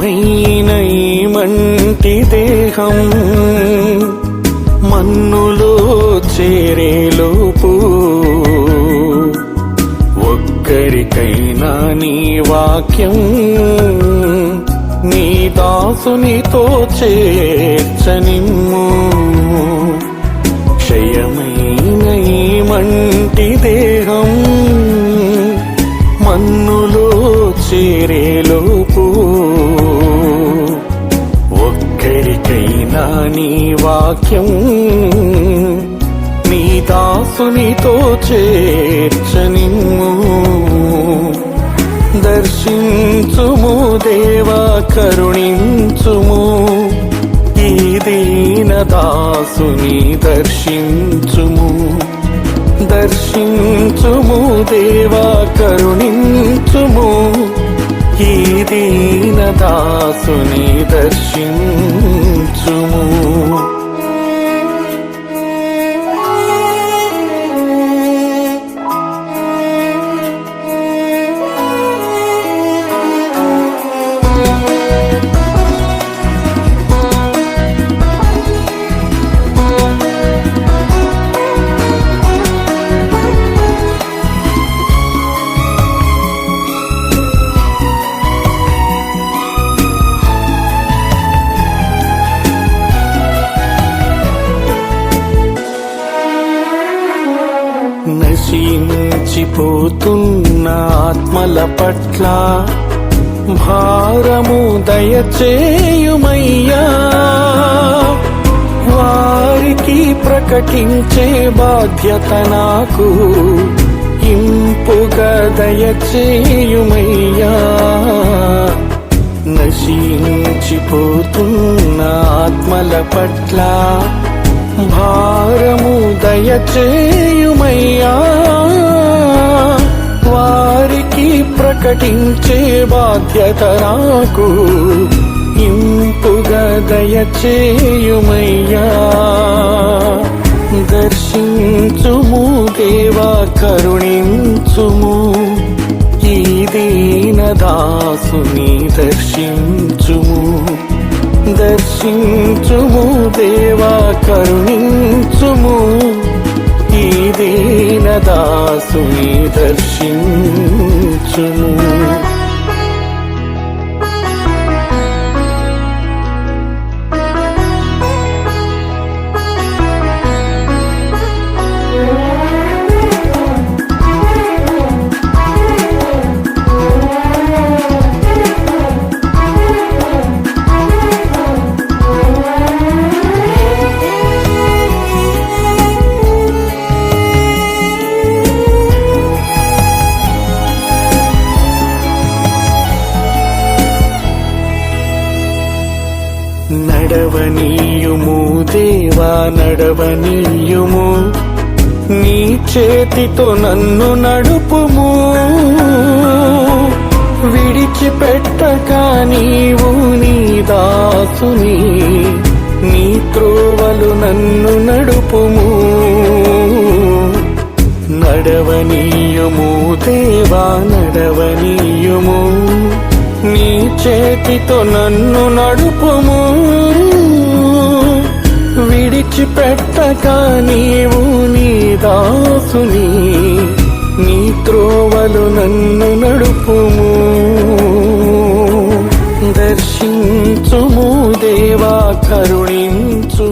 క్షయమైన ఈ మంటి దేహం మన్నులో చేరేలోపు ఒక్కరికైనా నీ వాక్యం నీ దాసునితో చేర్చనిమ్ము. క్షయమైన ఈ మంటి దేహం మన్నులో చేరేలోపు ఒక్కరికైనా నీ వాక్యం నీ దాసునితో చేర్చనిమ్ము. దర్శించుము దేవా, కరుణించుము ఈ దీన దాసుని దర్శించుము. దర్శించుము దేవా, కరుణించుము ఈ దీన దాసుని దర్శించుము. నశించిపోతున్న ఆత్మల పట్ల భారము దయచేయుమయ్యా. వారికి ప్రకటించే బాధ్యత నాకు ఇంపుగా దయచేయుమయ్యా. నశించిపోతున్న ఆత్మల పట్ల భారము దయచేయుమయ్యా. వారికి ప్రకటించే బాధ్యత నాకు ఇంపుగా దయచేయుమయ్యా. దర్శించుము దేవా, కరుణించుము ఈ దీన దాసుని దర్శించుము. దర్శించుము దేవా, కరుణించుము ఈ దీన దాసుని దర్శించుము. నడవనీయుము దేవా, నడవనీయుము నీ చేతితో నన్ను నడుపుము. విడిచిపెట్టక నీవు నీ దాసుని నీ త్రోవలు నన్ను నడుపుము. నడవనీయుము దేవా, నడవనీయుము నీ చేతితో నన్ను నడుపుము. విడిచిపెట్టక నీవు నీ దాసుని నీ త్రోవలు నన్ను నడుపుము. దర్శించుము దేవా, కరుణించు